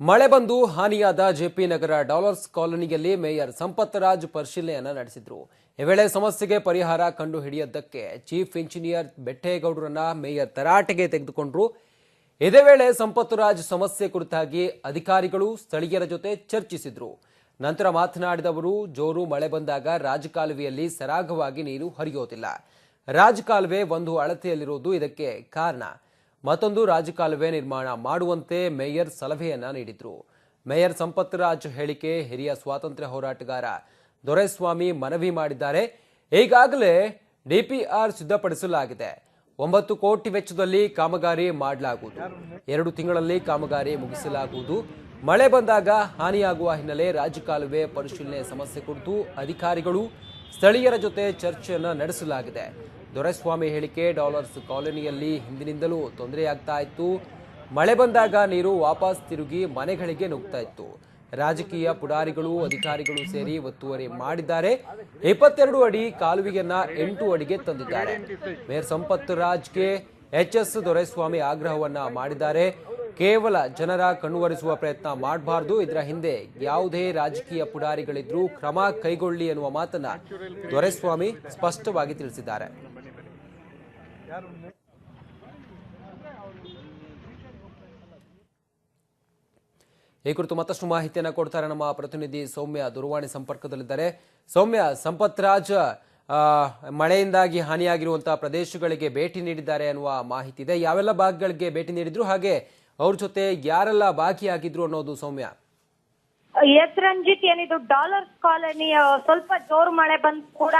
ಮಳೆ ಬಂದು ಹಾನಿಯಾದ ಜೆಪಿ ನಗರ ಡಾಲರ್ಸ್ ಕಾಲೋನಿಯಲ್ಲಿ ಮೇಯರ್ ಸಂಪತ್ ರಾಜ್ ಪರಿಶೀಲನೆಯನ್ನ ನಡೆಸಿದ್ರು. ಈ ವೇಳೆ ಸಮಸ್ಯೆಗೆ ಪರಿಹಾರ ಕಂಡು ಹಿಡಿಯದ್ದಕ್ಕೆ ಚೀಫ್ ಇಂಜಿನಿಯರ್ ಬೆಟ್ಟೇಗೌಡರನ್ನ ಮೇಯರ್ ತರಾಟೆಗೆ ತೆಗೆದುಕೊಂಡ್ರು. ಇದೇ ವೇಳೆ ಸಂಪತ್ ರಾಜ್ ಸಮಸ್ಯೆ ಕುರಿತಾಗಿ ಅಧಿಕಾರಿಗಳು ಸ್ಥಳೀಯರ ಜೊತೆ ಚರ್ಚಿಸಿದ್ರು. ನಂತರ ಮಾತನಾಡಿದವರು, ಜೋರು ಮಳೆ ಬಂದಾಗ ರಾಜಕಾಲುವೆಯಲ್ಲಿ ಸರಾಗವಾಗಿ ನೀರು ಹರಿಯೋದಿಲ್ಲ. ರಾಜಕಾಲುವೆ ಒಂದು ಅಳತೆಯಲ್ಲಿರೋದು ಇದಕ್ಕೆ ಕಾರಣ. ಮತ್ತೊಂದು ರಾಜಕಾಲುವೆ ನಿರ್ಮಾಣ ಮಾಡುವಂತೆ ಮೇಯರ್ ಸಲಹೆಯನ್ನ ನೀಡಿದ್ರು. ಮೇಯರ್ ಸಂಪತ್ ರಾಜ್ ಹೇಳಿಕೆ ಹಿರಿಯ ಸ್ವಾತಂತ್ರ್ಯ ಹೋರಾಟಗಾರ ದೊರೆಸ್ವಾಮಿ ಮನವಿ ಮಾಡಿದ್ದಾರೆ. ಈಗಾಗಲೇ ಡಿಪಿಆರ್ ಸಿದ್ಧಪಡಿಸಲಾಗಿದೆ. 9 ಕೋಟಿ ವೆಚ್ಚದಲ್ಲಿ ಕಾಮಗಾರಿ ಮಾಡಲಾಗುವುದು. 2 ತಿಂಗಳಲ್ಲಿ ಕಾಮಗಾರಿ ಮುಗಿಸಲಾಗುವುದು. ಮಳೆ ಬಂದಾಗ ಹಾನಿಯಾಗುವ ಹಿನ್ನೆಲೆ ರಾಜಕಾಲುವೆ ಪರಿಶೀಲನೆ ಸಮಸ್ಯೆ ಕುರಿತು ಅಧಿಕಾರಿಗಳು ಸ್ಥಳೀಯರ ಜೊತೆ ಚರ್ಚೆಯನ್ನು ನಡೆಸಲಾಗಿದೆ. ದೊರೆಸ್ವಾಮಿ ಹೇಳಿಕೆ, ಡಾಲರ್ಸ್ ಕಾಲೋನಿಯಲ್ಲಿ ಹಿಂದಿನಿಂದಲೂ ತೊಂದರೆಯಾಗ್ತಾ ಇತ್ತು. ಮಳೆ ಬಂದಾಗ ನೀರು ವಾಪಸ್ ತಿರುಗಿ ಮನೆಗಳಿಗೆ ನುಗ್ತಾ ಇತ್ತು. ರಾಜಕೀಯ ಪುಡಾರಿಗಳು ಅಧಿಕಾರಿಗಳು ಸೇರಿ ಒತ್ತುವರಿ ಮಾಡಿದ್ದಾರೆ. 22 ಅಡಿ ಕಾಲುವೆಯನ್ನ 8 ಅಡಿಗೆ ತಂದಿದ್ದಾರೆ. ಮೇಯರ್ ಸಂಪತ್ ರಾಜ್ಗೆ ಎಚ್ಎಸ್ ದೊರೆಸ್ವಾಮಿ ಆಗ್ರಹವನ್ನ ಮಾಡಿದ್ದಾರೆ. ಕೇವಲ ಜನರ ಕಣ್ಣುವರಿಸುವ ಪ್ರಯತ್ನ ಮಾಡಬಾರದು. ಇದರ ಹಿಂದೆ ಯಾವುದೇ ರಾಜಕೀಯ ಪುಡಾರಿಗಳಿದ್ರೂ ಕ್ರಮ ಕೈಗೊಳ್ಳಿ ಎನ್ನುವ ಮಾತನ್ನ ದೊರೆಸ್ವಾಮಿ ಸ್ಪಷ್ಟವಾಗಿ ತಿಳಿಸಿದ್ದಾರೆ. ಈ ಕುರಿತು ಮತ್ತಷ್ಟು ಮಾಹಿತಿಯನ್ನು ಕೊಡ್ತಾರೆ ನಮ್ಮ ಪ್ರತಿನಿಧಿ ಸೌಮ್ಯ ದೂರವಾಣಿ ಸಂಪರ್ಕದಲ್ಲಿದ್ದಾರೆ. ಸೌಮ್ಯ, ಸಂಪತ್ ರಾಜ್ ಮಳೆಯಿಂದಾಗಿ ಹಾನಿಯಾಗಿರುವಂತಹ ಪ್ರದೇಶಗಳಿಗೆ ಭೇಟಿ ನೀಡಿದ್ದಾರೆ ಅನ್ನುವ ಮಾಹಿತಿ ಇದೆ. ಯಾವೆಲ್ಲ ಭಾಗಗಳಿಗೆ ಭೇಟಿ ನೀಡಿದ್ರು, ಹಾಗೆ ಅವ್ರ ಜೊತೆ ಯಾರೆಲ್ಲ ಭಾಗಿಯಾಗಿದ್ರು ಅನ್ನೋದು ಸೌಮ್ಯ? ಎಸ್ ರಂಜಿತ್, ಏನಿದು ಡಾಲರ್ಸ್ ಕಾಲೋನಿ ಸ್ವಲ್ಪ ಜೋರು ಮಳೆ ಬಂದು ಕೂಡ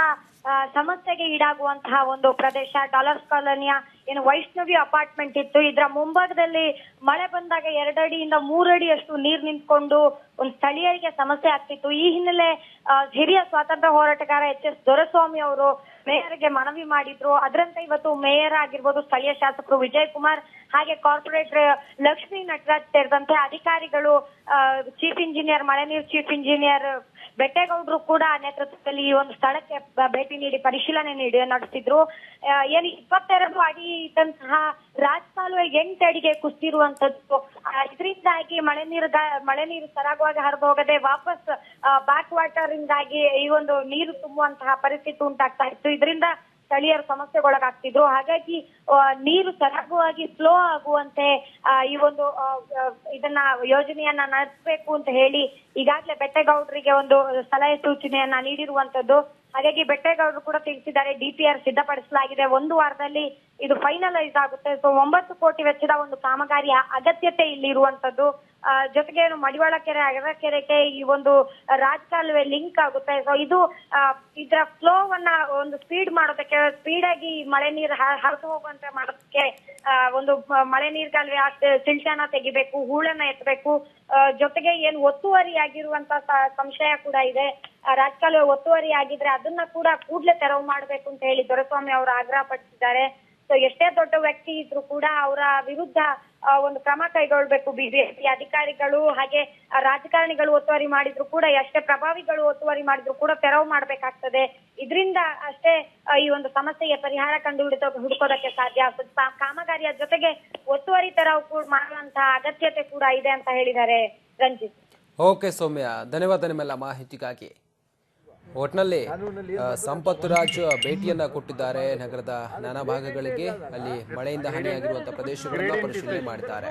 ಸಮಸ್ಯೆಗೆ ಈಡಾಗುವಂತಹ ಒಂದು ಪ್ರದೇಶ. ಡಾಲರ್ಸ್ ಕಾಲೋನಿಯ ಏನು ವೈಷ್ಣವಿ ಅಪಾರ್ಟ್ಮೆಂಟ್ ಇತ್ತು, ಇದರ ಮುಂಭಾಗದಲ್ಲಿ ಮಳೆ ಬಂದಾಗ 2 ಅಡಿಯಿಂದ 3 ಅಡಿ ಅಷ್ಟು ನೀರು ನಿಂತ್ಕೊಂಡು ಒಂದು ಸ್ಥಳೀಯರಿಗೆ ಸಮಸ್ಯೆ ಆಗ್ತಿತ್ತು. ಈ ಹಿನ್ನೆಲೆ ಹಿರಿಯ ಸ್ವಾತಂತ್ರ್ಯ ಹೋರಾಟಗಾರ ಎಚ್ಎಸ್ ದೊರೆಸ್ವಾಮಿ ಅವರು ಮೇಯರ್ಗೆ ಮನವಿ ಮಾಡಿದ್ರು. ಅದರಂತೆ ಇವತ್ತು ಮೇಯರ್ ಆಗಿರ್ಬೋದು, ಸ್ಥಳೀಯ ಶಾಸಕರು ವಿಜಯ್ ಕುಮಾರ್ ಹಾಗೆ ಕಾರ್ಪೊರೇಟರ್ ಲಕ್ಷ್ಮೀ ನಟರಾಜ್ ಸೇರಿದಂತೆ ಅಧಿಕಾರಿಗಳು, ಚೀಫ್ ಇಂಜಿನಿಯರ್ ಮಳೆ ನೀರು ಚೀಫ್ ಇಂಜಿನಿಯರ್ ಬೆಟ್ಟೇಗೌಡರು ಕೂಡ ನೇತೃತ್ವದಲ್ಲಿ ಈ ಒಂದು ಸ್ಥಳಕ್ಕೆ ಭೇಟಿ ನೀಡಿ ಪರಿಶೀಲನೆ ನಡೆಸಿದ್ರು. ಏನು 22 ಅಡಿ ಇದ್ದಂತಹ ರಾಜಕಾಲುವೆ 8 ಅಡಿಗೆ ಕುಸಿದಿರುವಂತದ್ದು. ಇದರಿಂದಾಗಿ ಮಳೆ ನೀರು ಸರಾಗವಾಗಿ ಹರಿದು ಹೋಗದೆ ವಾಪಸ್ ಬ್ಯಾಕ್ ವಾಟರ್ ಇಂದಾಗಿ ಈ ಒಂದು ನೀರು ತುಂಬುವಂತಹ ಪರಿಸ್ಥಿತಿ ಉಂಟಾಗ್ತಾ ಇತ್ತು. ಇದರಿಂದ ಸ್ಥಳೀಯರು ಸಮಸ್ಯೆಗೊಳಗಾಗ್ತಿದ್ರು. ಹಾಗಾಗಿ ನೀರು ಸರಾಗವಾಗಿ ಫ್ಲೋ ಆಗುವಂತೆ ಈ ಒಂದು ಇದನ್ನ ಯೋಜನೆಯನ್ನ ನಡೆಸಬೇಕು ಅಂತ ಹೇಳಿ ಈಗಾಗಲೇ ಬೆಟ್ಟೇಗೌಡರಿಗೆ ಒಂದು ಸಲಹೆ ಸೂಚನೆಯನ್ನ ನೀಡಿರುವಂತದ್ದು. ಹಾಗಾಗಿ ಬೆಟ್ಟೇಗೌಡರು ಕೂಡ ತಿಳಿಸಿದ್ದಾರೆ, ಡಿಪಿಆರ್ ಸಿದ್ಧಪಡಿಸಲಾಗಿದೆ, 1 ವಾರದಲ್ಲಿ ಇದು ಫೈನಲೈಸ್ ಆಗುತ್ತೆ. ಸೊ 9 ಕೋಟಿ ವೆಚ್ಚದ ಒಂದು ಕಾಮಗಾರಿಯ ಅಗತ್ಯತೆ ಇಲ್ಲಿ ಇರುವಂತದ್ದು. ಜೊತೆಗೆ ಮಡಿವಾಳ ಕೆರೆ ಅಗರಕೆರೆಗೆ ಈ ಒಂದು ರಾಜಕಾಲುವೆ ಲಿಂಕ್ ಆಗುತ್ತೆ. ಸೊ ಇದು ಇದರ ಫ್ಲೋ ವನ್ನ ಒಂದು ಸ್ಪೀಡ್ ಮಾಡೋದಕ್ಕೆ, ಸ್ಪೀಡ್ ಆಗಿ ಮಳೆ ನೀರು ಹರಿದು ಹೋಗುವಂತೆ ಮಾಡೋದಕ್ಕೆ ಒಂದು ಮಳೆ ನೀರ್ ಕಾಲುವೆ ಸಿಲ್ಟನ್ನ ತೆಗಿಬೇಕು, ಹೂಳನ್ನ ಎತ್ತಬೇಕು. ಜೊತೆಗೆ ಏನು ಒತ್ತುವರಿ ಆಗಿರುವಂತ ಸಂಶಯ ಕೂಡ ಇದೆ. ರಾಜಕಾಲುವೆ ಒತ್ತುವರಿ ಆಗಿದ್ರೆ ಅದನ್ನ ಕೂಡ ಕೂಡಲೇ ತೆರವು ಮಾಡಬೇಕು ಅಂತ ಹೇಳಿ ದೊರೆಸ್ವಾಮಿ ಅವರು ಆಗ್ರಹ ಪಡಿಸಿದ್ದಾರೆ. ಸೊ ಎಷ್ಟೇ ದೊಡ್ಡ ವ್ಯಕ್ತಿ ಇದ್ರು ಕೂಡ ಅವರ ವಿರುದ್ಧ ಒಂದು ಕ್ರಮ ಕೈಗೊಳ್ಬೇಕು ಬಿಜೆಪಿ ಅಧಿಕಾರಿಗಳು. ಹಾಗೆ ರಾಜಕಾರಣಿಗಳು ಒತ್ತುವರಿ ಮಾಡಿದ್ರು ಕೂಡ, ಎಷ್ಟೇ ಪ್ರಭಾವಿಗಳು ಒತ್ತುವರಿ ಮಾಡಿದ್ರು ಕೂಡ ತೆರವು ಮಾಡ್ಬೇಕಾಗ್ತದೆ. ಇದರಿಂದ ಅಷ್ಟೇ ಈ ಒಂದು ಸಮಸ್ಯೆಗೆ ಪರಿಹಾರ ಕಂಡು ಹುಡುಕೋದಕ್ಕೆ ಸಾಧ್ಯ. ಕಾಮಗಾರಿಯ ಜೊತೆಗೆ ಒತ್ತುವರಿ ತೆರವು ಕೂಡ ಮಾಡುವಂತಹ ಅಗತ್ಯತೆ ಕೂಡ ಇದೆ ಅಂತ ಹೇಳಿದ್ದಾರೆ ರಂಜಿತ್. ಓಕೆ ಸೌಮ್ಯ, ಧನ್ಯವಾದ ನಿಮ್ಮೆಲ್ಲ ಮಾಹಿತಿಗಾಗಿ. ಒಟ್ನಲ್ಲಿ ಸಂಪತ್ ರಾಜ್ ಭೇಟಿಯನ್ನ ಕೊಟ್ಟಿದ್ದಾರೆ. ನಗರದ ನಾನಾ ಭಾಗಗಳಿಗೆ ಅಲ್ಲಿ ಮಳೆಯಿಂದ ಹಾನಿಯಾಗಿರುವಂತಹ ಪ್ರದೇಶಗಳನ್ನ ಪರಿಶೀಲನೆ ಮಾಡಿದ್ದಾರೆ.